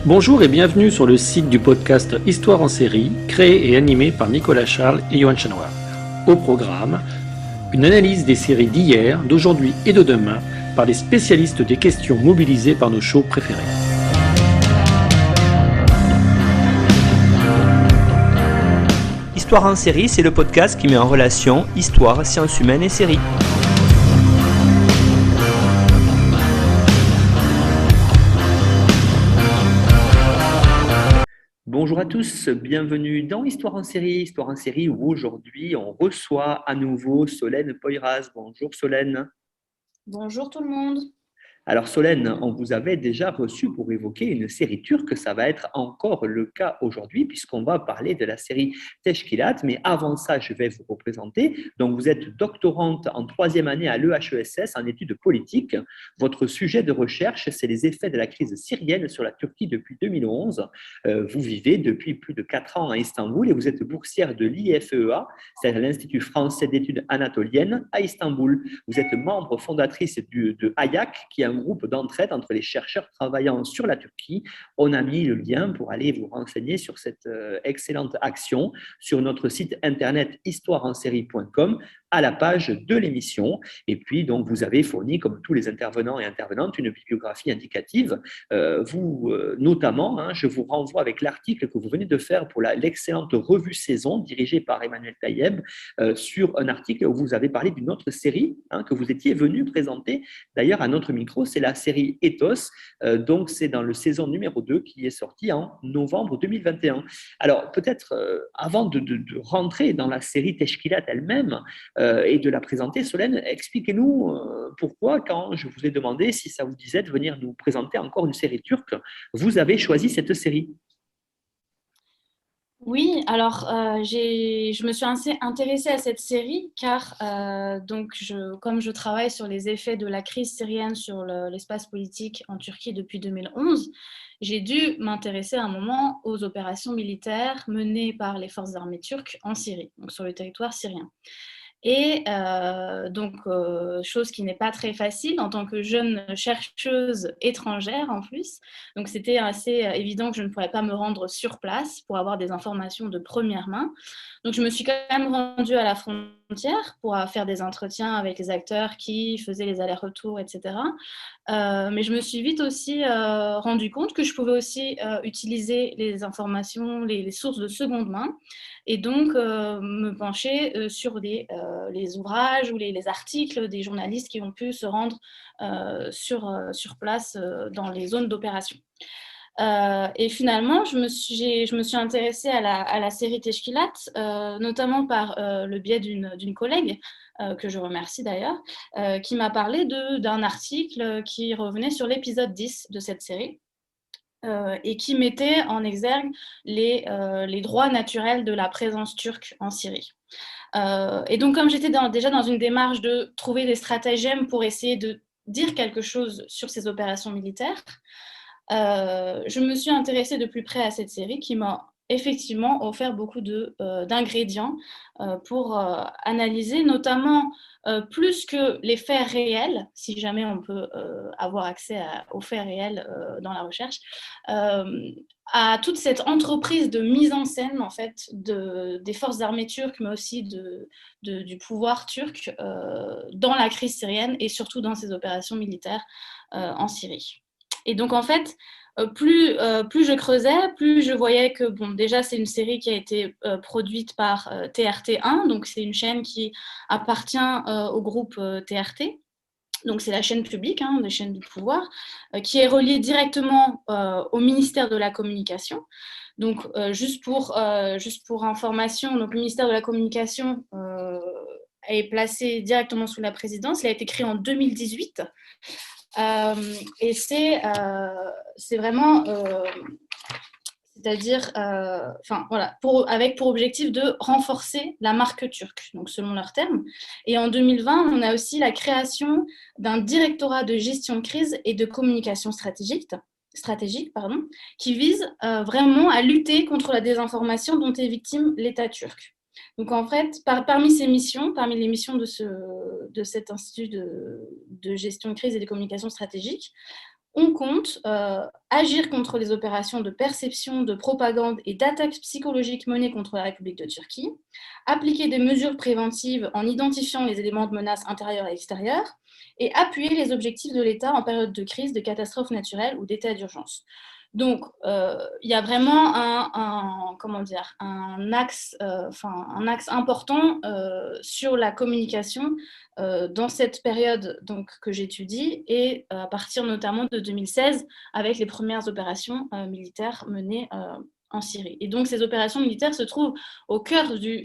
Bonjour et bienvenue sur le site du podcast Histoire en série, créé et animé par Nicolas Charles et Johan Chanoir. Au programme, une analyse des séries d'hier, d'aujourd'hui et de demain par les spécialistes des questions mobilisées par nos shows préférés. Histoire en série, c'est le podcast qui met en relation histoire, sciences humaines et séries. Bonjour à tous, bienvenue dans Histoire en série où aujourd'hui on reçoit à nouveau Solène Poyraz. Bonjour Solène. Bonjour tout le monde. Alors Solène, on vous avait déjà reçu pour évoquer une série turque, ça va être encore le cas aujourd'hui puisqu'on va parler de la série Teşkilat, mais avant ça je vais vous représenter. Donc vous êtes doctorante en 3e année à l'EHESS en études politiques. Votre sujet de recherche, c'est les effets de la crise syrienne sur la Turquie depuis 2011. Vous vivez depuis plus de 4 ans à Istanbul et vous êtes boursière de l'IFEA, c'est l'Institut français d'études anatoliennes à Istanbul. Vous êtes membre fondatrice de AYAK, qui est un groupe d'entraide entre les chercheurs travaillant sur la Turquie. On a mis le lien pour aller vous renseigner sur cette excellente action sur notre site internet histoireensérie.com à la page de l'émission. Et puis, donc, vous avez fourni, comme tous les intervenants et intervenantes, une bibliographie indicative. Notamment, je vous renvoie avec l'article que vous venez de faire pour l'excellente revue Saison, dirigée par Emmanuel Taïeb, sur un article où vous avez parlé d'une autre série que vous étiez venu présenter, d'ailleurs, à notre micro, c'est la série Ethos. Donc, c'est dans le saison numéro 2 qui est sortie en novembre 2021. Alors, peut-être, avant de rentrer dans la série Teşkilat elle-même, et de la présenter, Solène, expliquez-nous pourquoi, quand je vous ai demandé si ça vous disait de venir nous présenter encore une série turque, vous avez choisi cette série. Oui, alors je me suis assez intéressée à cette série car comme je travaille sur les effets de la crise syrienne sur l'espace politique en Turquie depuis 2011, j'ai dû m'intéresser à un moment aux opérations militaires menées par les forces armées turques en Syrie, donc sur le territoire syrien. Et chose qui n'est pas très facile en tant que jeune chercheuse étrangère en plus. Donc, c'était assez évident que je ne pourrais pas me rendre sur place pour avoir des informations de première main. Donc, je me suis quand même rendue à la frontière pour faire des entretiens avec les acteurs qui faisaient les allers-retours, etc. Mais je me suis vite aussi rendu compte que je pouvais aussi utiliser les informations, les sources de seconde main, et donc me pencher sur les ouvrages ou les articles des journalistes qui ont pu se rendre sur place dans les zones d'opération. Et finalement, je me suis intéressée à la série Teşkilat, notamment par le biais d'une collègue, que je remercie d'ailleurs, qui m'a parlé d'un article qui revenait sur l'épisode 10 de cette série. Et qui mettait en exergue les droits naturels de la présence turque en Syrie. Et donc, comme j'étais déjà dans une démarche de trouver des stratagèmes pour essayer de dire quelque chose sur ces opérations militaires, je me suis intéressée de plus près à cette série qui m'a effectivement offert beaucoup d'ingrédients pour analyser, notamment plus que les faits réels, si jamais on peut avoir accès aux faits réels dans la recherche, à toute cette entreprise de mise en scène en fait des forces armées turques, mais aussi du pouvoir turc dans la crise syrienne et surtout dans ces opérations militaires en Syrie. Et donc, en fait, plus je creusais, plus je voyais que, bon, déjà, c'est une série qui a été produite par TRT1, donc c'est une chaîne qui appartient au groupe TRT. Donc, c'est la chaîne publique, des chaînes du pouvoir, qui est reliée directement au ministère de la Communication. Donc, juste pour information, donc, le ministère de la Communication est placé directement sous la présidence. Il a été créé en 2018. Et c'est vraiment, c'est-à-dire, voilà, avec pour objectif de renforcer la marque turque, donc selon leurs termes. Et en 2020, on a aussi la création d'un directorat de gestion de crise et de communication stratégique, qui vise vraiment à lutter contre la désinformation dont est victime l'État turc. Donc, en fait, parmi les missions de cet institut de gestion de crise et de communication stratégique, on compte agir contre les opérations de perception, de propagande et d'attaque psychologique menées contre la République de Turquie, appliquer des mesures préventives en identifiant les éléments de menace intérieure et extérieure, et appuyer les objectifs de l'État en période de crise, de catastrophe naturelle ou d'état d'urgence. Donc, il y a vraiment un axe important sur la communication dans cette période donc, que j'étudie et à partir notamment de 2016 avec les premières opérations militaires menées en Syrie. Et donc, ces opérations militaires se trouvent au cœur du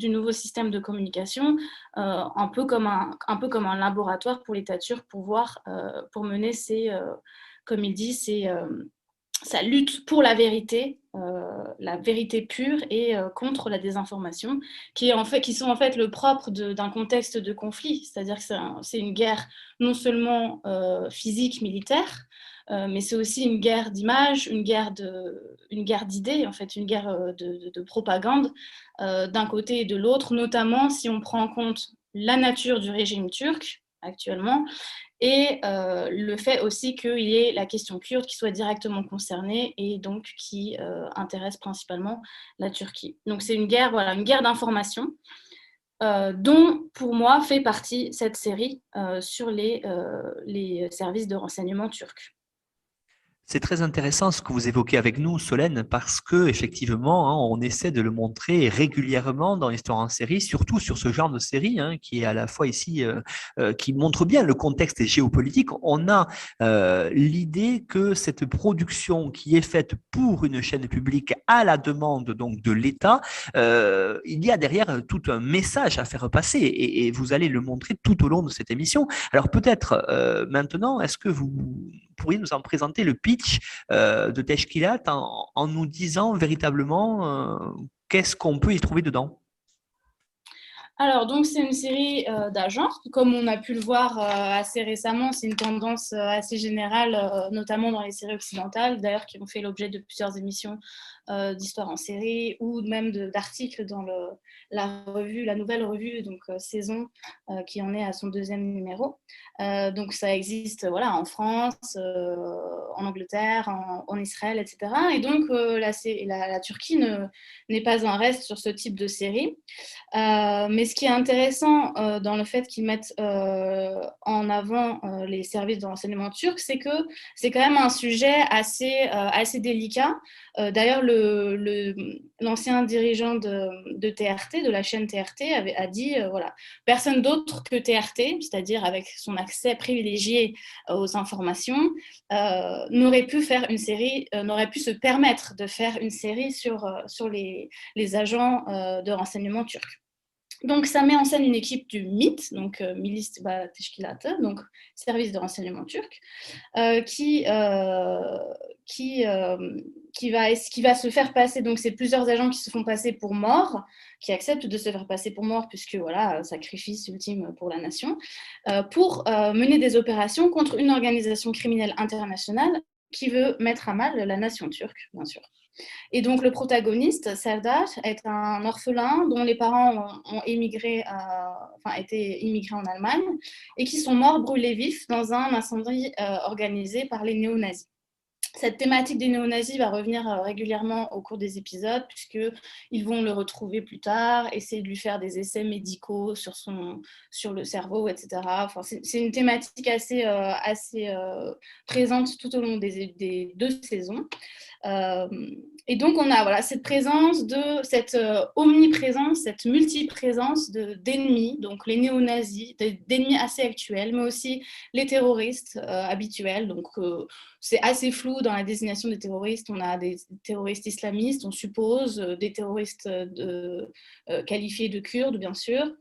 nouveau système de communication, un peu comme un laboratoire pour l'État turc pour mener comme il dit, sa lutte pour la vérité pure et contre la désinformation, qui sont en fait le propre d'un contexte de conflit, c'est-à-dire que c'est une guerre non seulement physique, militaire, mais c'est aussi une guerre d'image, une guerre d'idées, en fait, une guerre de propagande d'un côté et de l'autre, notamment si on prend en compte la nature du régime turc actuellement, et le fait aussi qu'il y ait la question kurde qui soit directement concernée et donc qui intéresse principalement la Turquie. Donc c'est une guerre d'information dont pour moi fait partie cette série sur les services de renseignement turcs. C'est très intéressant ce que vous évoquez avec nous, Solène, parce que effectivement, hein, on essaie de le montrer régulièrement dans l'histoire en série, surtout sur ce genre de série, hein, qui est à la fois ici, qui montre bien le contexte géopolitique. On a l'idée que cette production qui est faite pour une chaîne publique à la demande donc de l'État, il y a derrière tout un message à faire passer, et vous allez le montrer tout au long de cette émission. Alors peut-être maintenant, est-ce que vous pourriez nous en présenter le pitch de Teşkilat en nous disant véritablement qu'est-ce qu'on peut y trouver dedans? Alors, donc, c'est une série d'agents. Comme on a pu le voir assez récemment, c'est une tendance assez générale, notamment dans les séries occidentales, d'ailleurs, qui ont fait l'objet de plusieurs émissions d'histoire en série ou même d'articles dans la nouvelle revue, donc Saison, qui en est à son 2e numéro. Donc, ça existe en France, en Angleterre, en Israël, etc. Et donc, la Turquie n'est pas un reste sur ce type de série. Mais ce qui est intéressant dans le fait qu'ils mettent en avant les services de renseignement turcs, c'est que c'est quand même un sujet assez délicat. D'ailleurs, l'ancien dirigeant de TRT, de la chaîne TRT, a dit personne d'autre que TRT, c'est-à-dire avec son accès privilégié aux informations, n'aurait pu faire une série, n'aurait pu se permettre de faire une série sur les agents de renseignement turcs. Donc, ça met en scène une équipe du MIT, donc Milis İstihbarat Teşkilatı, donc service de renseignement turc, qui va se faire passer. Donc, c'est plusieurs agents qui se font passer pour morts, qui acceptent de se faire passer pour morts, puisque sacrifice ultime pour la nation, pour mener des opérations contre une organisation criminelle internationale qui veut mettre à mal la nation turque, bien sûr. Et donc, le protagoniste, Serdar, est un orphelin dont les parents ont été immigrés en Allemagne et qui sont morts brûlés vifs dans un incendie organisé par les néo-nazis. Cette thématique des néo-nazis va revenir régulièrement au cours des épisodes, puisqu'ils vont le retrouver plus tard, essayer de lui faire des essais médicaux sur le cerveau, etc. Enfin, c'est une thématique assez présente tout au long des 2 saisons. Et donc, on a cette présence, cette omniprésence, cette multiprésence d'ennemis, donc les néo-nazis, d'ennemis assez actuels, mais aussi les terroristes habituels. Donc, c'est assez flou dans la désignation des terroristes. On a des terroristes islamistes, on suppose, des terroristes qualifiés de Kurdes, bien sûr.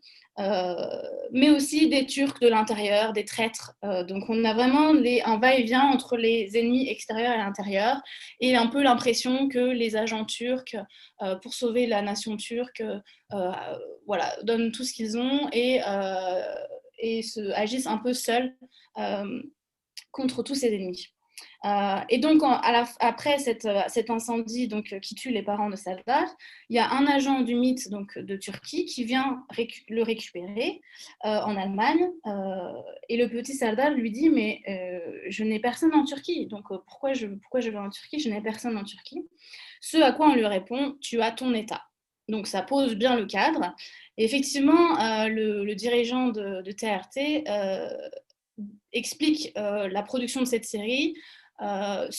Mais aussi des Turcs de l'intérieur, des traîtres. Donc on a vraiment un va-et-vient entre les ennemis extérieurs et intérieurs, et un peu l'impression que les agents turcs, pour sauver la nation turque, donnent tout ce qu'ils ont et agissent un peu seuls contre tous ces ennemis. Et donc, après cet incendie qui tue les parents de Serdar, il y a un agent du MIT de Turquie qui vient le récupérer en Allemagne. Et le petit Serdar lui dit, mais je n'ai personne en Turquie, donc pourquoi je vais en Turquie? Je n'ai personne en Turquie. Ce à quoi on lui répond, tu as ton État. Donc ça pose bien le cadre. Et effectivement, le dirigeant de TRT explique la production de cette série comment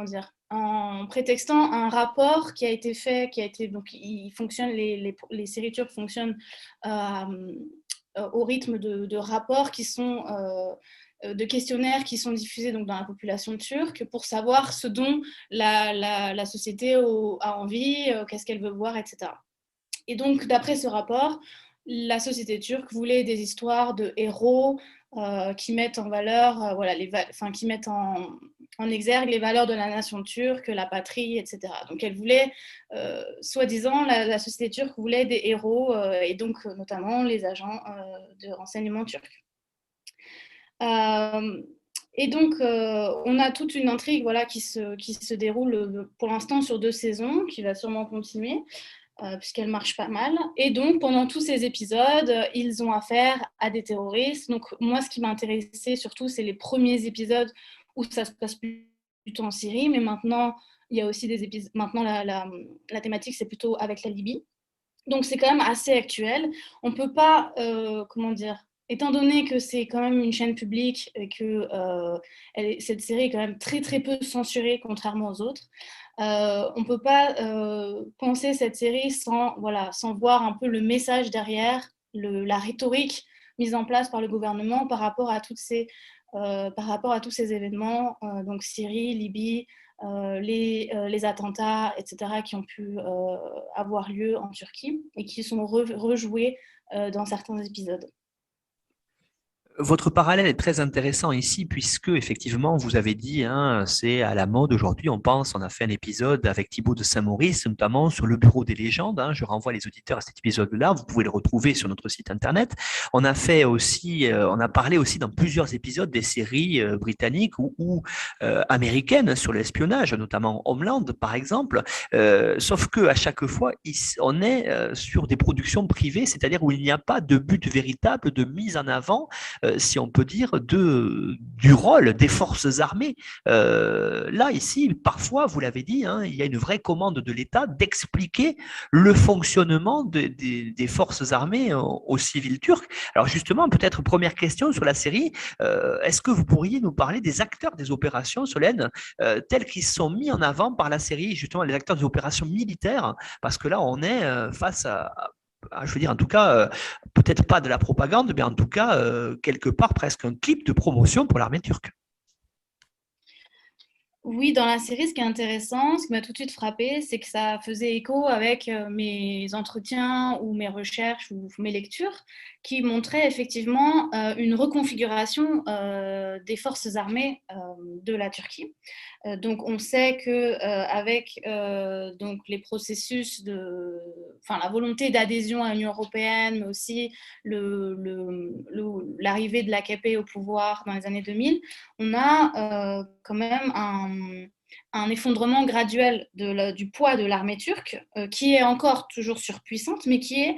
dire, en prétextant un rapport qui a été fait, donc il fonctionne, les séries turques fonctionnent au rythme de rapports qui sont de questionnaires qui sont diffusés donc dans la population turque pour savoir ce dont la société a envie, qu'est-ce qu'elle veut voir, etc. Et donc, d'après ce rapport, la société turque voulait des histoires de héros qui mettent en valeur, qui mettent en exergue les valeurs de la nation turque, la patrie, etc. Donc, elle voulait, soi-disant, la société turque voulait des héros, et donc notamment les agents de renseignement turcs. Et donc, on a toute une intrigue qui se déroule pour l'instant sur 2 saisons, qui va sûrement continuer. Puisqu'elle marche pas mal. Et donc, pendant tous ces épisodes, ils ont affaire à des terroristes. Donc, moi, ce qui m'a intéressée surtout, c'est les premiers épisodes où ça se passe plutôt en Syrie. Mais maintenant, il y a aussi des épisodes. Maintenant, la thématique, c'est plutôt avec la Libye. Donc, c'est quand même assez actuel. On ne peut pas, comment dire, étant donné que c'est quand même une chaîne publique et que cette série est quand même très, très peu censurée, contrairement aux autres, on ne peut pas penser cette série sans voir un peu le message derrière, la rhétorique mise en place par le gouvernement par rapport à tous ces événements, donc Syrie, Libye, les attentats, etc., qui ont pu avoir lieu en Turquie et qui sont rejoués dans certains épisodes. Votre parallèle est très intéressant ici puisque effectivement vous avez dit c'est à la mode aujourd'hui, on a fait un épisode avec Thibaut de Saint-Maurice notamment sur le bureau des légendes, je renvoie les auditeurs à cet épisode-là, vous pouvez le retrouver sur notre site internet. On a parlé aussi dans plusieurs épisodes des séries britanniques ou américaines sur l'espionnage, notamment Homeland par exemple, sauf que à chaque fois on est sur des productions privées, c'est-à-dire où il n'y a pas de but véritable de mise en avant, si on peut dire, du rôle des forces armées. Là, ici, parfois, vous l'avez dit, il y a une vraie commande de l'État d'expliquer le fonctionnement des forces armées aux civils turcs. Alors justement, peut-être première question sur la série, est-ce que vous pourriez nous parler des acteurs des opérations, Solène, tels qu'ils sont mis en avant par la série, justement les acteurs des opérations militaires, parce que là, on est face à je veux dire, en tout cas, peut-être pas de la propagande, mais en tout cas, quelque part, presque un clip de promotion pour l'armée turque. Oui, dans la série, ce qui est intéressant, ce qui m'a tout de suite frappé, c'est que ça faisait écho avec mes entretiens ou mes recherches ou mes lectures qui montraient effectivement une reconfiguration des forces armées de la Turquie. Donc, on sait qu'avec donc les processus la volonté d'adhésion à l'Union européenne, mais aussi l'arrivée de l'AKP au pouvoir dans les années 2000, on a quand même un effondrement graduel du poids de l'armée turque, qui est encore toujours surpuissante, mais qui est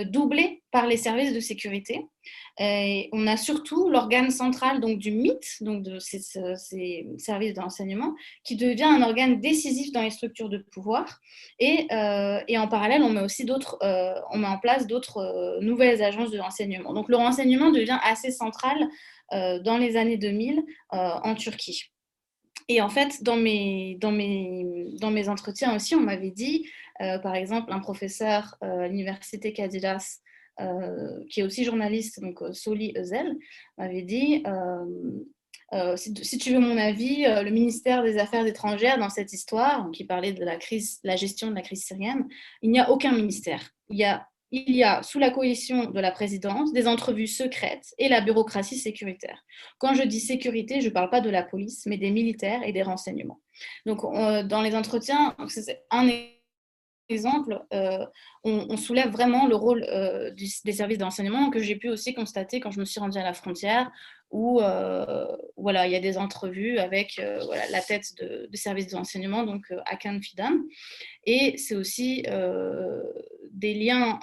doublée par les services de sécurité. Et on a surtout l'organe central donc, du MIT, donc de ces services de renseignement, qui devient un organe décisif dans les structures de pouvoir. Et en parallèle, on met en place d'autres nouvelles agences de renseignement. Donc le renseignement devient assez central dans les années 2000 en Turquie. Et en fait, dans mes entretiens aussi, on m'avait dit, par exemple, un professeur à l'université Kadilas, qui est aussi journaliste, donc Soli Özel, m'avait dit, si tu veux mon avis, le ministère des Affaires étrangères dans cette histoire, qui parlait de la gestion de la crise syrienne, il n'y a aucun ministère. Il y a, sous la coalition de la présidence, des entrevues secrètes et la bureaucratie sécuritaire. Quand je dis sécurité, je ne parle pas de la police, mais des militaires et des renseignements. Donc, dans les entretiens, c'est un exemple, on soulève vraiment le rôle des services de renseignement que j'ai pu aussi constater quand je me suis rendue à la frontière, où voilà, il y a des entrevues avec voilà, la tête de service de renseignement, donc Hakan Fidan. Et c'est aussi des liens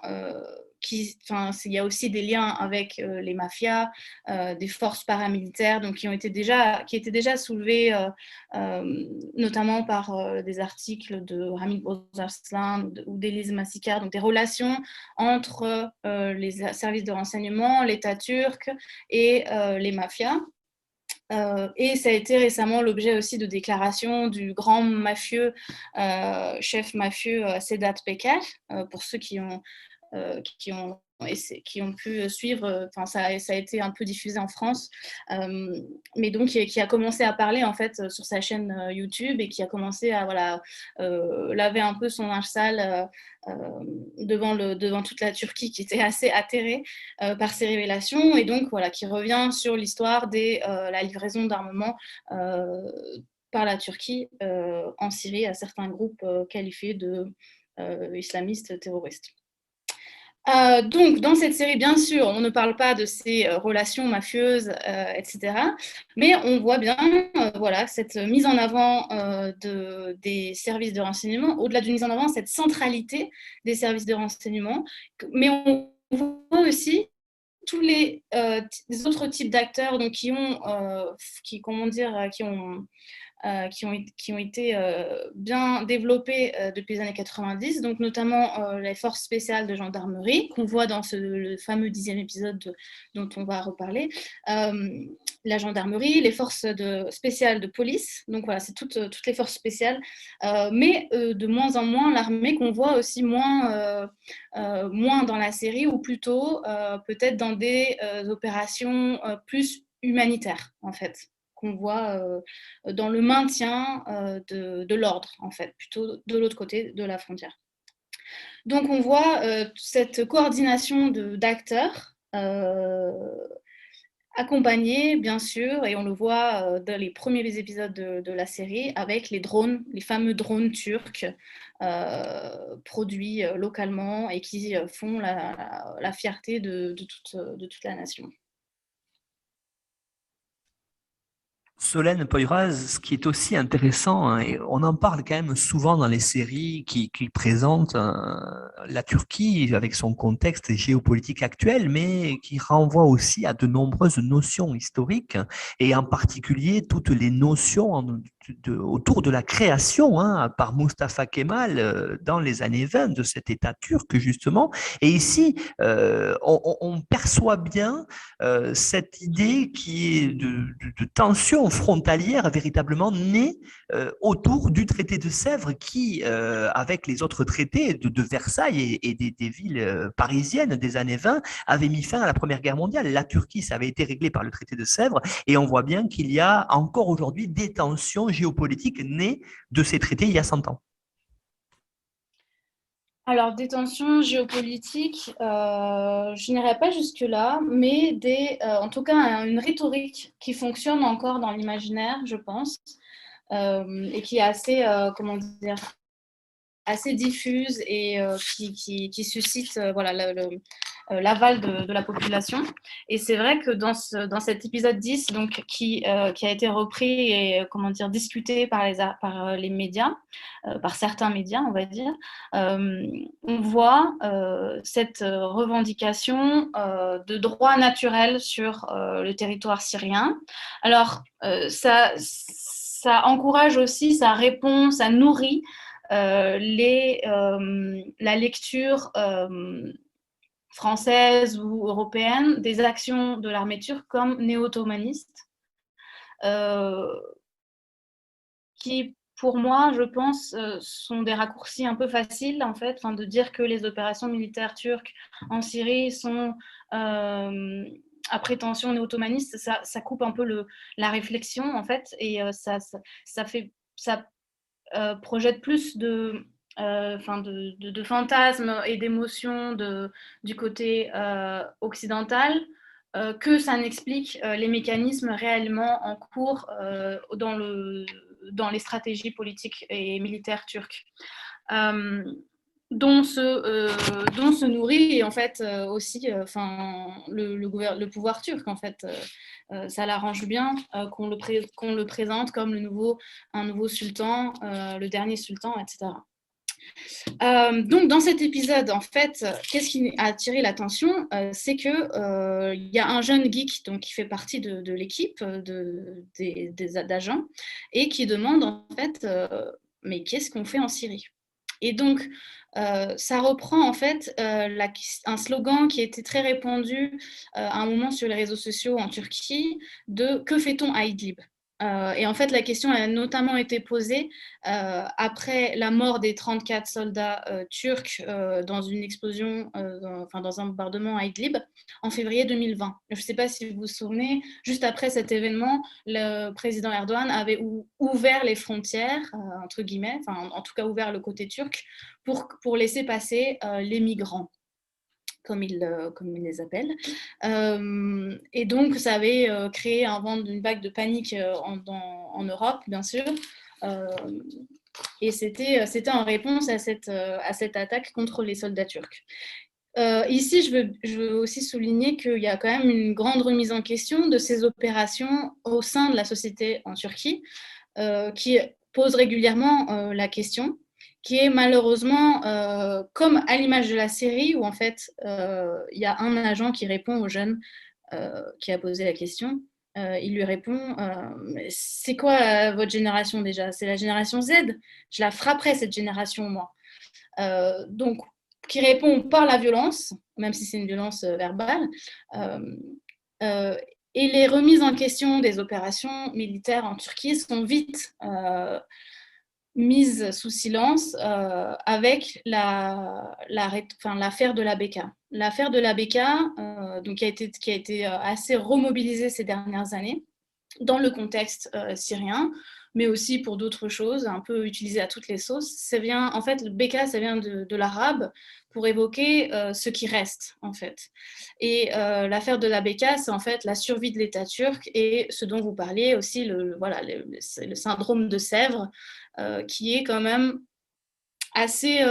il y a aussi des liens avec les mafias, des forces paramilitaires, donc qui étaient déjà soulevés, notamment par des articles de Hamid Bouzarslan ou d'Élise Massika, donc des relations entre les services de renseignement, l'État turc et les mafias. Et ça a été récemment l'objet aussi de déclarations du grand mafieux, chef mafieux Sedat Peker, pour ceux qui ont pu suivre, ça a été un peu diffusé en France, mais donc qui a commencé à parler en fait sur sa chaîne YouTube et qui a commencé à laver un peu son linge sale devant toute la Turquie qui était assez atterrée par ces révélations, et donc voilà, qui revient sur l'histoire de la livraison d'armement par la Turquie en Syrie à certains groupes qualifiés de islamistes terroristes. Donc, dans cette série, bien sûr, on ne parle pas de ces relations mafieuses, etc. Mais on voit bien voilà, cette mise en avant des services de renseignement, au-delà d'une mise en avant, cette centralité des services de renseignement. Mais on voit aussi tous les autres types d'acteurs donc, qui ont été bien développés depuis les années 90, donc notamment les forces spéciales de gendarmerie, qu'on voit dans le fameux 10e épisode dont on va reparler, la gendarmerie, les forces spéciales de police, donc voilà, c'est toutes les forces spéciales, mais de moins en moins l'armée, qu'on voit aussi moins dans la série, ou plutôt peut-être dans des opérations plus humanitaires, en fait, qu'on voit dans le maintien de l'ordre, en fait, plutôt de l'autre côté de la frontière. Donc, on voit cette coordination d'acteurs accompagnée, bien sûr, et on le voit dans les premiers épisodes de la série, avec les drones, les fameux drones turcs produits localement et qui font la fierté de toute la nation. Solène Poyraz, ce qui est aussi intéressant, hein, et on en parle quand même souvent dans les séries qui présentent la Turquie avec son contexte géopolitique actuel, mais qui renvoie aussi à de nombreuses notions historiques, et en particulier toutes les notions autour de la création par Mustafa Kemal dans les années 20 de cet État turc, justement. Et ici, on perçoit bien cette idée qui est de tension frontalière véritablement née autour du traité de Sèvres qui, avec les autres traités de Versailles et des villes parisiennes des années 20, avait mis fin à la Première Guerre mondiale. La Turquie, ça avait été réglé par le traité de Sèvres, et on voit bien qu'il y a encore aujourd'hui des tensions géopolitiques nées de ces traités il y a 100 ans. Alors, des tensions géopolitiques, je n'irai pas jusque-là, mais en tout cas, une rhétorique qui fonctionne encore dans l'imaginaire, je pense, et qui est assez, assez diffuse et qui suscite l'aval de la population. Et c'est vrai que dans cet épisode 10, donc, qui a été repris et discuté par les médias, par certains médias, on va dire, on voit cette revendication de droit naturel sur le territoire syrien. Alors, ça encourage aussi, ça répond, ça nourrit la lecture française ou européenne des actions de l'armée turque comme néo-ottomaniste, qui, pour moi, je pense, sont des raccourcis un peu faciles, en fait, de dire que les opérations militaires turques en Syrie sont à prétention néo-ottomaniste. Ça coupe un peu la réflexion, en fait, et ça projette plus de fantasmes et d'émotions du côté occidental que ça n'explique les mécanismes réellement en cours dans les stratégies politiques et militaires turques. dont se nourrit en fait aussi le pouvoir turc en fait. Ça l'arrange bien qu'on le présente comme un nouveau sultan, le dernier sultan, etc. Donc, dans cet épisode, en fait, qu'est-ce qui a attiré l'attention? C'est que il y a un jeune geek donc, qui fait partie de l'équipe d'agents et qui demande en fait, mais qu'est-ce qu'on fait en Syrie? Et donc, ça reprend en fait un slogan qui était très répandu à un moment sur les réseaux sociaux en Turquie de que fait-on à Idlib? Et en fait, la question a notamment été posée après la mort des 34 soldats turcs dans une explosion, dans un bombardement à Idlib en février 2020. Je ne sais pas si vous vous souvenez, juste après cet événement, le président Erdogan avait ouvert les frontières, entre guillemets, en tout cas ouvert le côté turc, pour laisser passer les migrants. Comme il les appelle. Et donc, ça avait créé une vague de panique en Europe, bien sûr. Et c'était en réponse à cette attaque contre les soldats turcs. Ici, je veux aussi souligner qu'il y a quand même une grande remise en question de ces opérations au sein de la société en Turquie, qui pose régulièrement la question, qui est malheureusement, comme à l'image de la série, où en fait, il y a un agent qui répond au jeune qui a posé la question. Il lui répond c'est quoi votre génération déjà? C'est la génération Z. Je la frapperai, cette génération, moi. Donc, qui répond par la violence, même si c'est une violence verbale. Et les remises en question des opérations militaires en Turquie sont vite mise sous silence avec l'affaire de la Beka. L'affaire de la Beka, donc qui a été assez remobilisée ces dernières années dans le contexte syrien, mais aussi pour d'autres choses, un peu utilisées à toutes les sauces. En fait, le Beka, ça vient de l'arabe pour évoquer ce qui reste, en fait. Et l'affaire de la Beka, c'est en fait la survie de l'État turc et ce dont vous parliez aussi, le syndrome de Sèvres, qui est quand même assez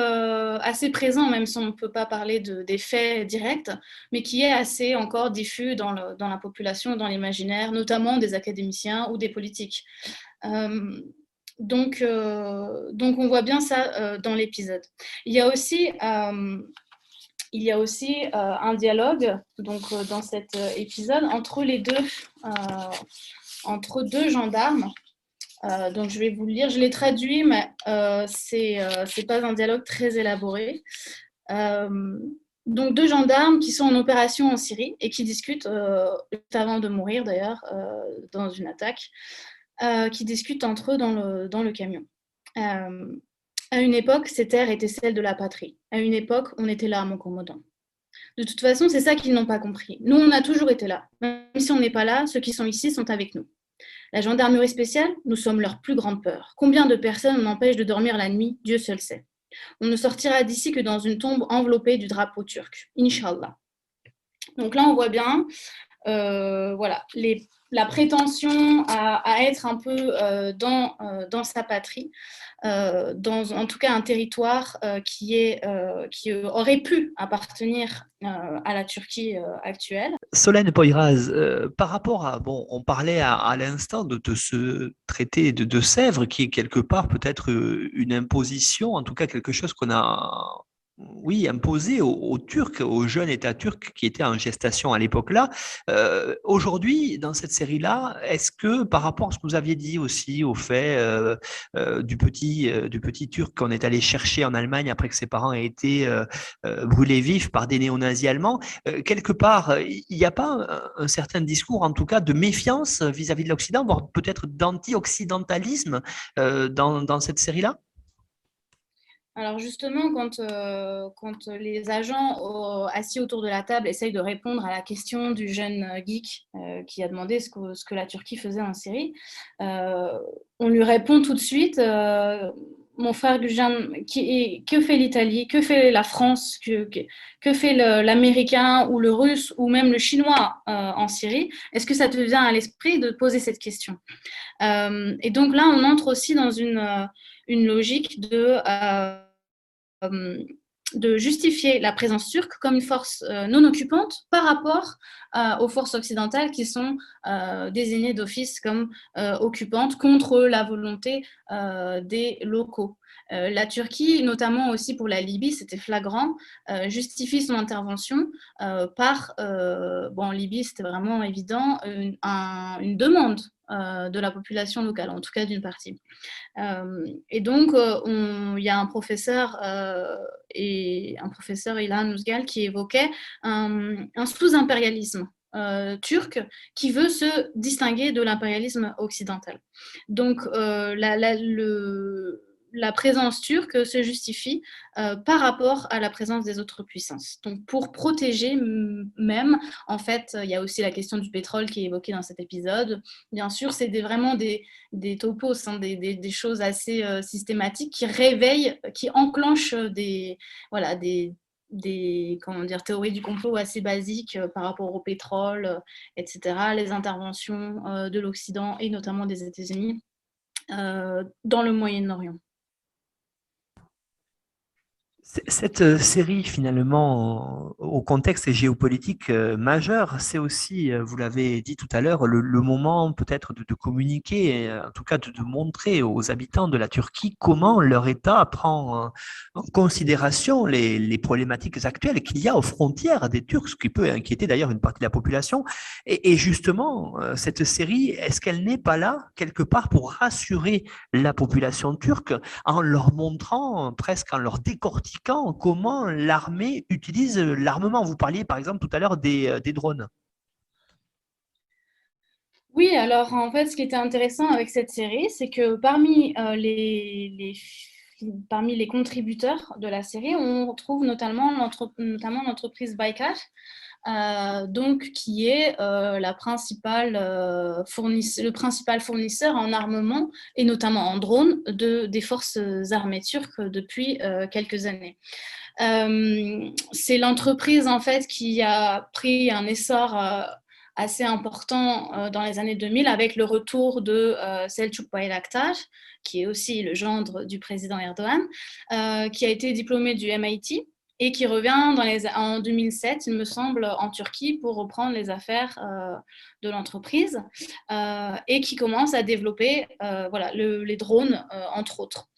présent, même si on ne peut pas parler des faits directs, mais qui est assez encore diffus dans la population, dans l'imaginaire, notamment des académiciens ou des politiques. Donc, on voit bien ça dans l'épisode. Il y a aussi un dialogue dans cet épisode entre deux gendarmes. Donc je vais vous le lire, je l'ai traduit, mais c'est pas un dialogue très élaboré. Donc deux gendarmes qui sont en opération en Syrie et qui discutent, avant de mourir d'ailleurs, dans une attaque, qui discutent entre eux dans le camion. À une époque, ces terres étaient celles de la patrie. À une époque, on était là, mon commandant. De toute façon, c'est ça qu'ils n'ont pas compris. Nous, on a toujours été là. Même si on n'est pas là, ceux qui sont ici sont avec nous. La gendarmerie spéciale, nous sommes leur plus grande peur. Combien de personnes on empêche de dormir la nuit, Dieu seul sait. On ne sortira d'ici que dans une tombe enveloppée du drapeau turc. Inch'Allah. Donc là, on voit bien la prétention à être un peu dans sa patrie, en tout cas un territoire qui aurait pu appartenir à la Turquie actuelle. Solène Poyraz, par rapport à, on parlait à l'instant de ce traité de Sèvres qui est quelque part peut-être une imposition, en tout cas quelque chose qu'on a imposé aux Turcs, aux jeunes États turcs qui étaient en gestation à l'époque-là. Aujourd'hui, dans cette série-là, est-ce que par rapport à ce que vous aviez dit aussi au fait du petit Turc qu'on est allé chercher en Allemagne après que ses parents aient été brûlés vifs par des néo-nazis allemands, quelque part, il n'y a pas un certain discours, en tout cas, de méfiance vis-à-vis de l'Occident, voire peut-être d'anti-occidentalisme dans cette série-là? Alors justement, quand les agents assis autour de la table essayent de répondre à la question du jeune geek qui a demandé ce que la Turquie faisait en Syrie, on lui répond tout de suite mon frère Gujan, que fait l'Italie, que fait la France, que fait l'Américain ou le Russe ou même le Chinois en Syrie? Est-ce que ça te vient à l'esprit de poser cette question? Et donc là, on entre aussi dans une logique de justifier la présence turque comme une force non occupante par rapport aux forces occidentales qui sont désignées d'office comme occupantes contre la volonté des locaux. La Turquie, notamment aussi pour la Libye, c'était flagrant, justifie son intervention en Libye, c'était vraiment évident, une demande de la population locale, en tout cas d'une partie. Et donc, il y a un professeur, Ilhan Uzgal, qui évoquait un sous-impérialisme turc qui veut se distinguer de l'impérialisme occidental. Donc, la présence turque se justifie par rapport à la présence des autres puissances. Donc, pour protéger même, en fait, il y a aussi la question du pétrole qui est évoquée dans cet épisode. Bien sûr, c'est vraiment des topos, hein, des choses assez systématiques qui réveillent, qui enclenchent des théories du complot assez basiques par rapport au pétrole, etc., les interventions de l'Occident et notamment des États-Unis dans le Moyen-Orient. Cette série, finalement, au contexte géopolitique majeur, c'est aussi, vous l'avez dit tout à l'heure, le moment peut-être de communiquer, en tout cas de montrer aux habitants de la Turquie comment leur État prend en considération les problématiques actuelles qu'il y a aux frontières des Turcs, ce qui peut inquiéter d'ailleurs une partie de la population. Et justement, cette série, est-ce qu'elle n'est pas là, quelque part, pour rassurer la population turque en leur montrant, presque en leur décortiquant comment l'armée utilise l'armement? Vous parliez par exemple tout à l'heure des drones. Oui, alors en fait, ce qui était intéressant avec cette série, c'est que parmi les contributeurs de la série, on retrouve notamment l'entreprise Baykar, donc qui est le principal fournisseur en armement et notamment en drones des forces armées turques depuis quelques années. C'est l'entreprise en fait qui a pris un essor assez important dans les années 2000 avec le retour de Selçuk Bayraktar, qui est aussi le gendre du président Erdogan, qui a été diplômé du MIT et qui revient en 2007, il me semble, en Turquie pour reprendre les affaires de l'entreprise et qui commence à développer les drones, entre autres.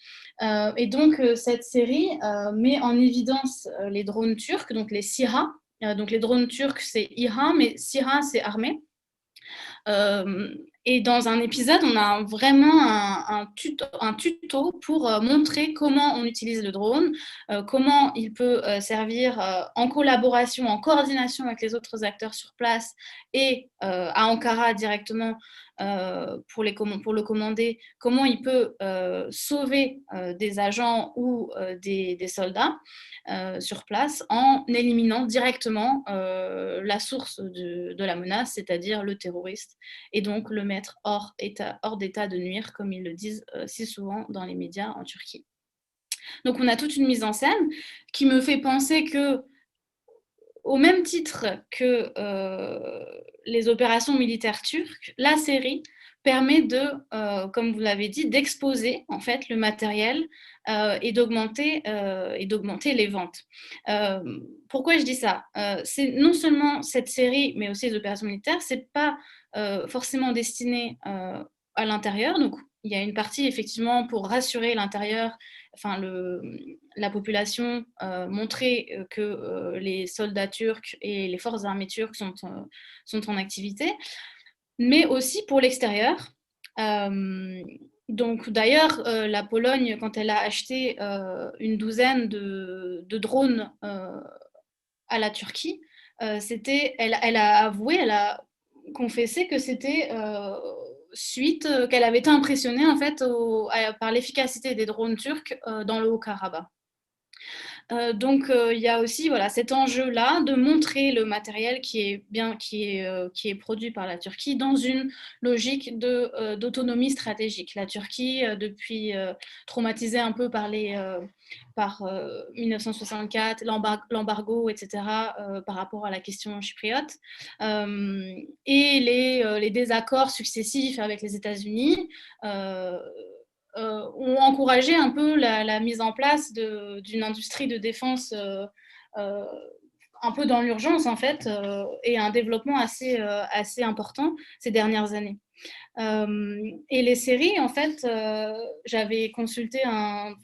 Et donc, cette série met en évidence les drones turcs, donc les SİHA. Donc, les drones turcs, c'est İHA, mais SİHA, c'est armée. Et dans un épisode, on a vraiment un tuto pour montrer comment on utilise le drone, comment il peut servir en collaboration, en coordination avec les autres acteurs sur place et à Ankara directement pour le commander, comment il peut sauver des agents ou des soldats sur place en éliminant directement la source de la menace, c'est-à-dire le terroriste, et donc le mettre hors d'état de nuire, comme ils le disent si souvent dans les médias en Turquie. Donc on a toute une mise en scène qui me fait penser que, au même titre que les opérations militaires turques, la série permet comme vous l'avez dit, d'exposer en fait le matériel et d'augmenter les ventes. Pourquoi je dis ça? C'est non seulement cette série, mais aussi les opérations militaires, c'est pas forcément destiné à l'intérieur. Donc, il y a une partie effectivement pour rassurer l'intérieur, la population, montrer que les soldats turcs et les forces armées turques sont en activité, mais aussi pour l'extérieur. Donc, d'ailleurs, la Pologne, quand elle a acheté une douzaine de drones à la Turquie, elle a avoué, elle a confessé que c'était suite qu'elle avait été impressionnée en fait par l'efficacité des drones turcs dans le Haut-Karabakh. Donc, il y a aussi cet enjeu-là de montrer le matériel qui est produit par la Turquie dans une logique d'autonomie stratégique. La Turquie, depuis traumatisée un peu par 1964, l'embargo, etc., par rapport à la question chypriote, et les désaccords successifs avec les États-Unis, ont encouragé un peu la mise en place d'une industrie de défense un peu dans l'urgence, en fait, et un développement assez important ces dernières années. Et les séries, en fait, j'avais consulté un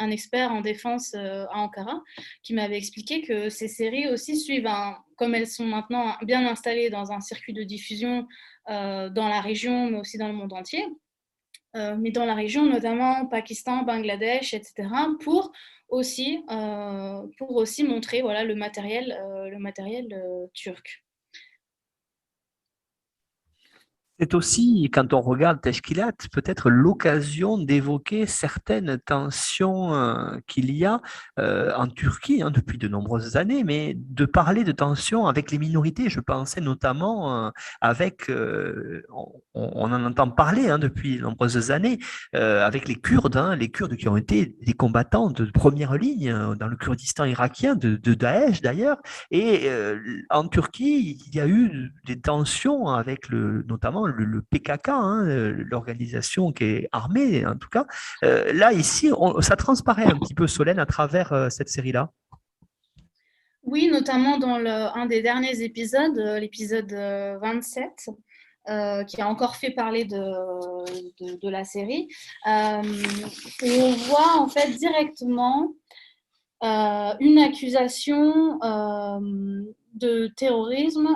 expert en défense à Ankara qui m'avait expliqué que ces séries aussi suivent, comme elles sont maintenant bien installées dans un circuit de diffusion dans la région, mais aussi dans le monde entier, mais dans la région, notamment Pakistan, Bangladesh, etc., pour aussi montrer voilà, le matériel turc. C'est aussi, quand on regarde Teşkilat, peut-être l'occasion d'évoquer certaines tensions qu'il y a en Turquie depuis de nombreuses années, mais de parler de tensions avec les minorités. Je pensais notamment on en entend parler depuis de nombreuses années, avec les Kurdes qui ont été des combattants de première ligne dans le Kurdistan irakien, de Daesh d'ailleurs. Et en Turquie, il y a eu des tensions avec notamment le PKK, l'organisation qui est armée en tout cas. Là, ici, ça transparaît un petit peu, Solène, à travers cette série-là. Oui, notamment dans un des derniers épisodes, l'épisode 27, qui a encore fait parler de la série, où on voit en fait directement une accusation de terrorisme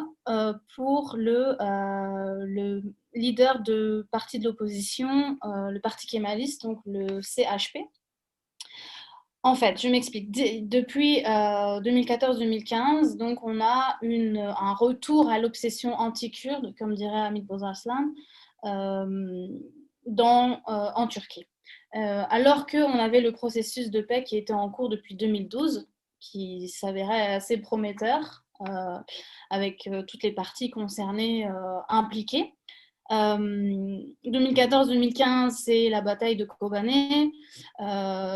pour le leader de parti de l'opposition, le parti kémaliste, donc le CHP. En fait, je m'explique. Depuis 2014-2015, donc on a un retour à l'obsession anti-kurde, comme dirait Hamid Bozarslan, en Turquie. Alors qu'on avait le processus de paix qui était en cours depuis 2012, qui s'avérait assez prometteur, avec toutes les parties concernées impliquées. 2014-2015, c'est la bataille de Kobané.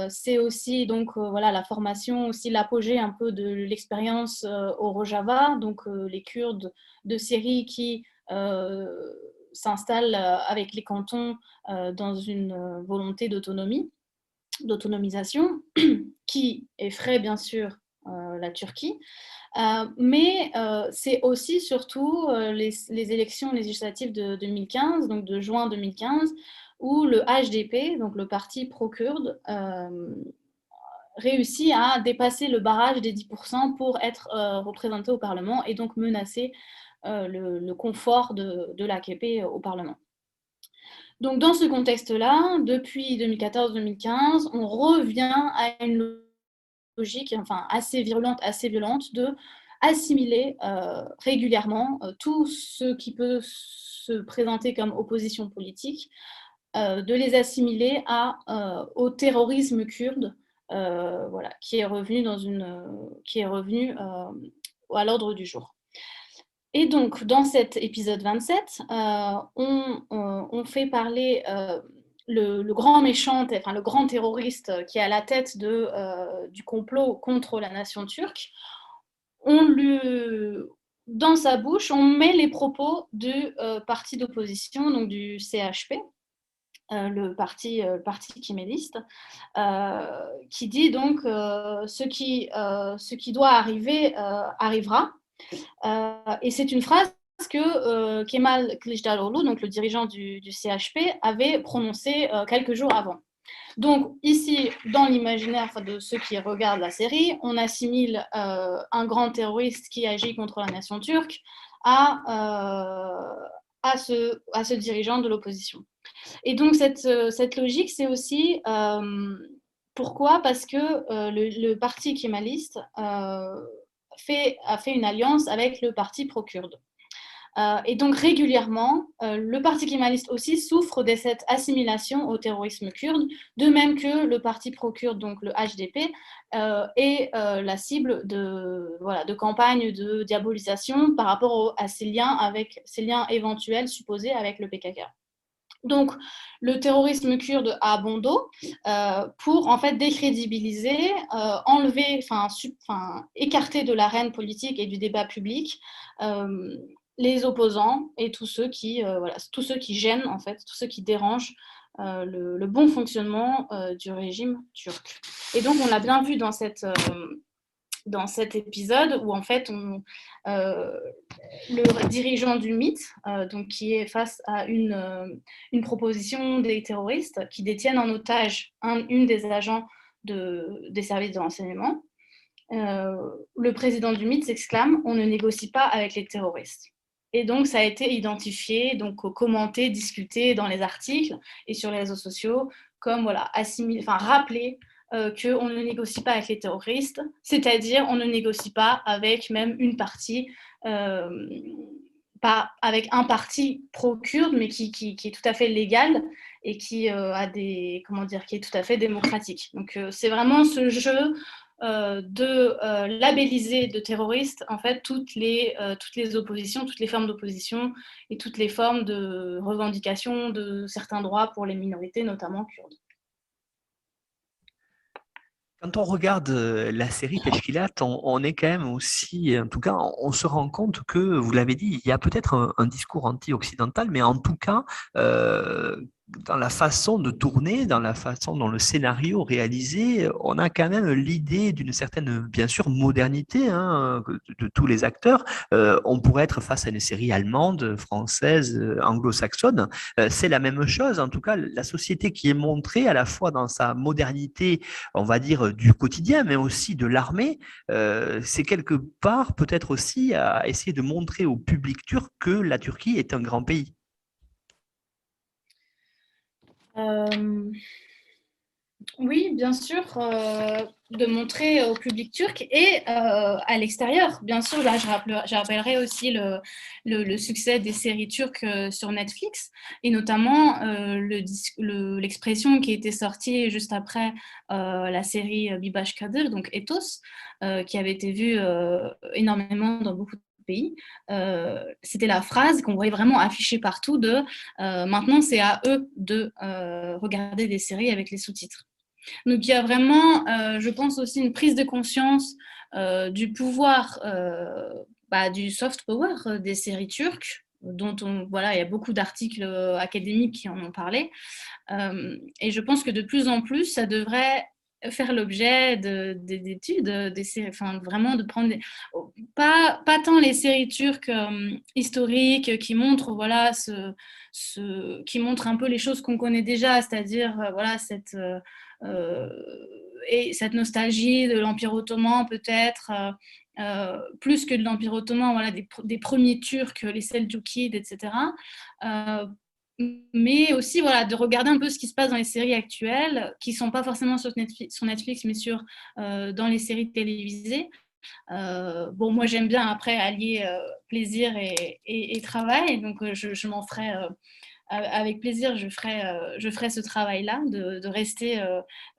C'est aussi donc voilà la formation, aussi l'apogée un peu de l'expérience au Rojava, donc les Kurdes de Syrie qui s'installent avec les cantons dans une volonté d'autonomisation, qui effraie bien sûr la Turquie. Mais c'est aussi surtout les élections législatives de 2015, donc de juin 2015, où le HDP, donc le parti pro-kurde, réussit à dépasser le barrage des 10% pour être représenté au Parlement et donc menacer le confort de l'AKP au Parlement. Donc dans ce contexte-là, depuis 2014-2015, on revient à une logique assez violente de assimiler régulièrement tout ce qui peut se présenter comme opposition politique, de les assimiler au terrorisme kurde, qui est revenu à l'ordre du jour. Et donc, dans cet épisode 27, on fait parler le grand méchant, le grand terroriste qui est à la tête du complot contre la nation turque. Dans sa bouche, on met les propos du parti d'opposition, donc du CHP, le parti kéméliste, qui dit donc ce qui doit arriver arrivera. Et c'est une phrase que Kemal Kılıçdaroğlu, donc le dirigeant du CHP, avait prononcée quelques jours avant. Donc ici, dans l'imaginaire de ceux qui regardent la série, on assimile un grand terroriste qui agit contre la nation turque à ce dirigeant de l'opposition. Et donc cette logique, c'est aussi pourquoi ? Parce que le parti kémaliste a fait une alliance avec le parti pro-kurde. Et donc régulièrement, le parti kémaliste aussi souffre de cette assimilation au terrorisme kurde, de même que le parti pro-kurde, donc le HDP, est la cible de campagnes de diabolisation par rapport à ces liens éventuels supposés avec le PKK. Donc, le terrorisme kurde a bon dos pour en fait décrédibiliser, écarter de l'arène politique et du débat public les opposants et tous ceux qui, tous ceux qui gênent, en fait, tous ceux qui dérangent le bon fonctionnement du régime turc. Et donc, on l'a bien vu dans cet épisode où, en fait, le dirigeant du MIT, donc, qui est face à une proposition des terroristes qui détiennent en otage une des agents des services de renseignement, le président du MIT s'exclame « On ne négocie pas avec les terroristes ». Et donc, ça a été identifié, donc commenté, discuté dans les articles et sur les réseaux sociaux, comme rappeler qu'on ne négocie pas avec les terroristes, c'est-à-dire on ne négocie pas avec même une partie, pas avec un parti pro-kurde, mais qui est tout à fait légal et qui qui est tout à fait démocratique. Donc, c'est vraiment ce jeu de labelliser de terroristes en fait toutes les oppositions, toutes les formes d'opposition et toutes les formes de revendication de certains droits pour les minorités, notamment kurdes. Quand on regarde la série Teşkilat, on est quand même aussi, en tout cas, on se rend compte que, vous l'avez dit, il y a peut-être un discours anti-occidental, mais en tout cas, dans la façon de tourner, dans la façon dont le scénario réalisé, on a quand même l'idée d'une certaine, bien sûr, modernité de tous les acteurs. On pourrait être face à une série allemande, française, anglo-saxonne. C'est la même chose. En tout cas, la société qui est montrée à la fois dans sa modernité, on va dire, du quotidien, mais aussi de l'armée, c'est quelque part peut-être aussi à essayer de montrer au public turc que la Turquie est un grand pays. Oui, bien sûr, de montrer au public turc et à l'extérieur. Bien sûr, là, je rappellerai aussi le succès des séries turques sur Netflix et notamment l'expression qui était sortie juste après la série Bibaş Kadir, donc Ethos, qui avait été vue énormément dans beaucoup de pays. C'était la phrase qu'on voyait vraiment affichée partout de maintenant c'est à eux de regarder des séries avec les sous-titres. Donc il y a vraiment, je pense aussi une prise de conscience du pouvoir, du soft power des séries turques, dont il y a beaucoup d'articles académiques qui en ont parlé. Et je pense que de plus en plus, ça devrait faire l'objet d'études, vraiment de prendre pas tant les séries turques historiques qui montrent qui montrent un peu les choses qu'on connaît déjà, c'est-à-dire et cette nostalgie de l'Empire ottoman peut-être, plus que de l'Empire ottoman, des premiers Turcs, les Seldjoukides, etc. Mais aussi de regarder un peu ce qui se passe dans les séries actuelles, qui ne sont pas forcément sur Netflix mais dans les séries télévisées. Moi j'aime bien après allier plaisir et travail, donc je m'en ferai avec plaisir, je ferai ce travail-là, de rester,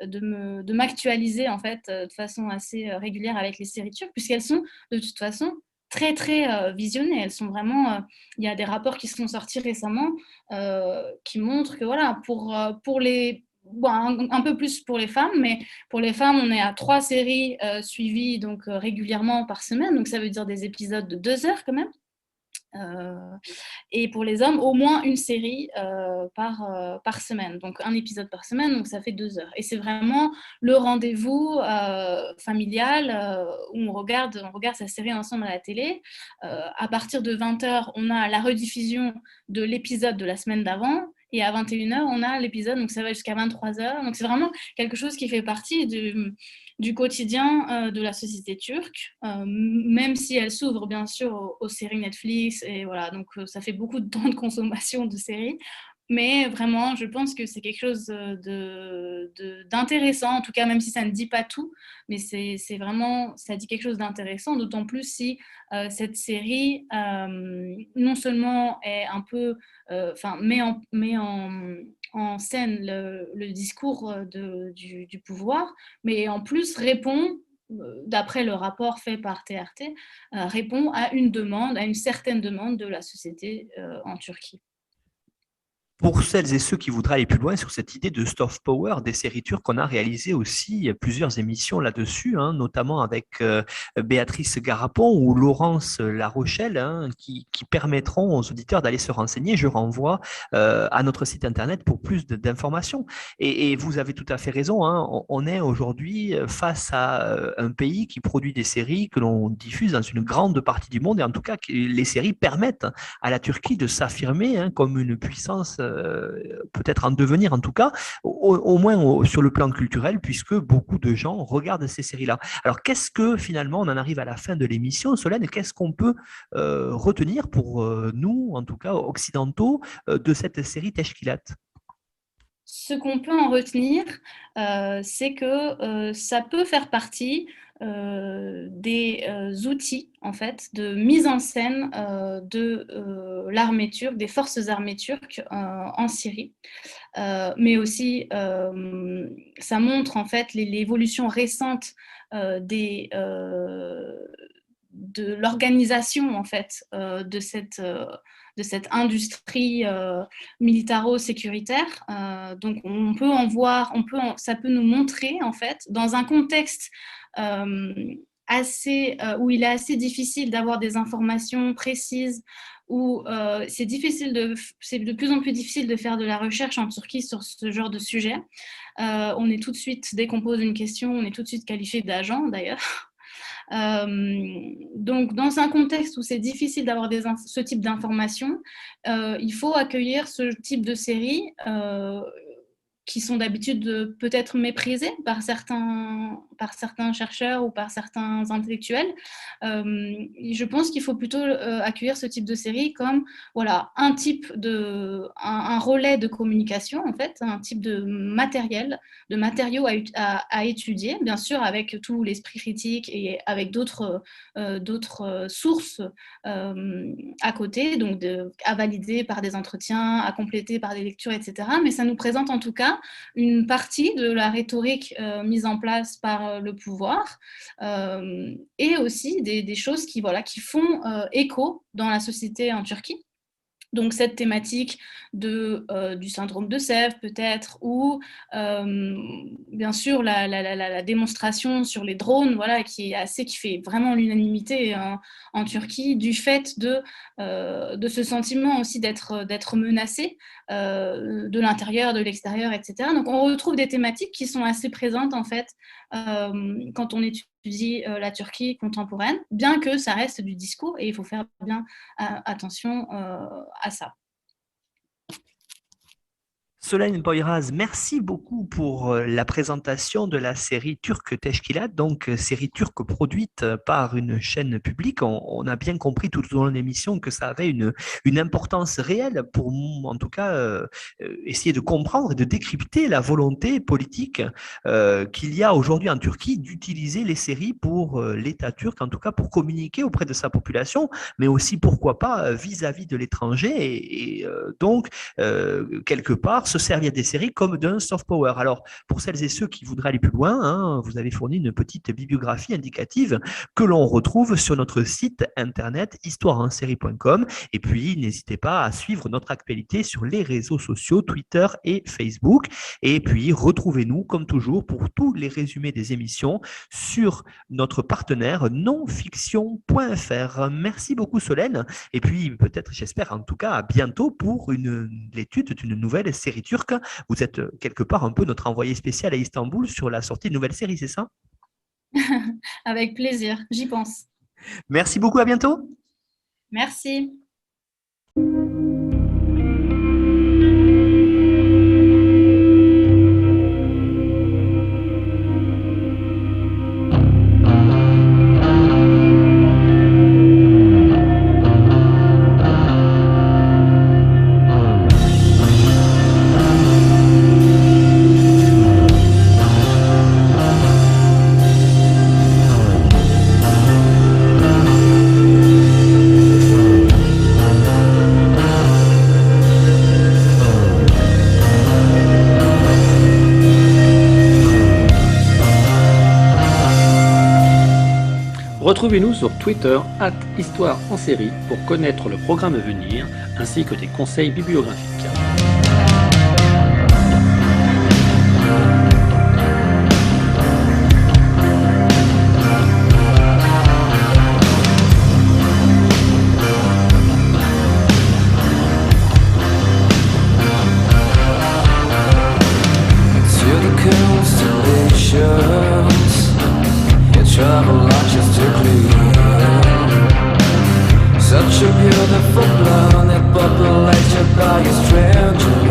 de m'actualiser en fait de façon assez régulière avec les séries turques, puisqu'elles sont de toute façon très très visionnées. Elles sont vraiment, il y a des rapports qui sont sortis récemment qui montrent que pour les un peu plus pour les femmes, mais pour les femmes, on est à 3 séries suivies donc régulièrement par semaine, donc ça veut dire des épisodes de 2 heures quand même. Et pour les hommes, au moins une série par semaine, donc un épisode par semaine, donc ça fait 2 heures. Et c'est vraiment le rendez-vous familial où on regarde sa série ensemble à la télé. À partir de 20h, on a la rediffusion de l'épisode de la semaine d'avant. Et à 21h, on a l'épisode, donc ça va jusqu'à 23h. Donc c'est vraiment quelque chose qui fait partie du quotidien de la société turque, même si elle s'ouvre bien sûr aux séries Netflix, et voilà, donc ça fait beaucoup de temps de consommation de séries, mais vraiment je pense que c'est quelque chose d'intéressant, en tout cas même si ça ne dit pas tout, mais c'est vraiment, ça dit quelque chose d'intéressant, d'autant plus si cette série non seulement est un peu, met en scène le discours du pouvoir, mais en plus répond, d'après le rapport fait par TRT, répond à une certaine demande de la société en Turquie. Pour celles et ceux qui voudraient aller plus loin sur cette idée de soft power des séries turques, on a réalisé aussi plusieurs émissions là-dessus, hein, notamment avec Béatrice Garapon ou Laurence Larochelle, hein, qui permettront aux auditeurs d'aller se renseigner. Je renvoie à notre site internet pour plus d'informations. Et vous avez tout à fait raison, hein, on est aujourd'hui face à un pays qui produit des séries que l'on diffuse dans une grande partie du monde, et en tout cas, les séries permettent à la Turquie de s'affirmer, hein, comme une puissance peut-être en devenir, en tout cas, au moins sur le plan culturel, puisque beaucoup de gens regardent ces séries-là. Alors, qu'est-ce que finalement, on en arrive à la fin de l'émission, Solène, qu'est-ce qu'on peut retenir pour nous, en tout cas occidentaux, de cette série Teşkilat? Ce qu'on peut en retenir, c'est que ça peut faire partie des outils en fait de mise en scène de l'armée turque, des forces armées turques en Syrie, mais aussi ça montre en fait l'évolution récente de l'organisation en fait de cette industrie militaro-sécuritaire. Donc on peut en voir, ça peut nous montrer en fait dans un contexte où il est assez difficile d'avoir des informations précises, où c'est de plus en plus difficile de faire de la recherche en Turquie sur ce genre de sujet. On est tout de suite, dès qu'on pose une question, on est tout de suite qualifié d'agent d'ailleurs. Donc, dans un contexte où c'est difficile d'avoir ce type d'informations, il faut accueillir ce type de séries qui sont d'habitude peut-être méprisées par certains chercheurs ou par certains intellectuels. Je pense qu'il faut plutôt accueillir ce type de série comme voilà, un relais de communication, en fait, un type de matériaux à étudier, bien sûr avec tout l'esprit critique et avec d'autres sources à côté, donc à valider par des entretiens, à compléter par des lectures, etc. Mais ça nous présente en tout cas une partie de la rhétorique mise en place par le pouvoir et aussi des choses qui font écho dans la société en Turquie. Donc cette thématique du syndrome de Sèvres peut-être, ou bien sûr la démonstration sur les drones, voilà, qui fait vraiment l'unanimité en Turquie, du fait de ce sentiment aussi d'être menacé de l'intérieur, de l'extérieur, etc. Donc on retrouve des thématiques qui sont assez présentes en fait quand on étudie la Turquie contemporaine, bien que ça reste du discours et il faut faire bien attention à ça. Solène Poyraz, merci beaucoup pour la présentation de la série turque Teşkilat, donc série turque produite par une chaîne publique. On a bien compris tout au long de l'émission que ça avait une importance réelle pour, en tout cas, essayer de comprendre et de décrypter la volonté politique qu'il y a aujourd'hui en Turquie d'utiliser les séries pour l'État turc, en tout cas pour communiquer auprès de sa population, mais aussi, pourquoi pas, vis-à-vis de l'étranger et donc, quelque part, se servir des séries comme d'un soft power. Alors, pour celles et ceux qui voudraient aller plus loin, hein, vous avez fourni une petite bibliographie indicative que l'on retrouve sur notre site internet histoireensérie.com. Et puis, n'hésitez pas à suivre notre actualité sur les réseaux sociaux, Twitter et Facebook. Et puis, retrouvez-nous, comme toujours, pour tous les résumés des émissions sur notre partenaire nonfiction.fr. Merci beaucoup, Solène. Et puis, peut-être, j'espère en tout cas, à bientôt pour l'étude d'une nouvelle série turque. Vous êtes quelque part un peu notre envoyé spécial à Istanbul sur la sortie de nouvelles séries, c'est ça? Avec plaisir, j'y pense. Merci beaucoup, à bientôt. Merci. Retrouvez-nous sur Twitter @Histoire en série pour connaître le programme à venir ainsi que des conseils bibliographiques. patience. Your travel lunches to clean. Such a beautiful planet populated by a stranger.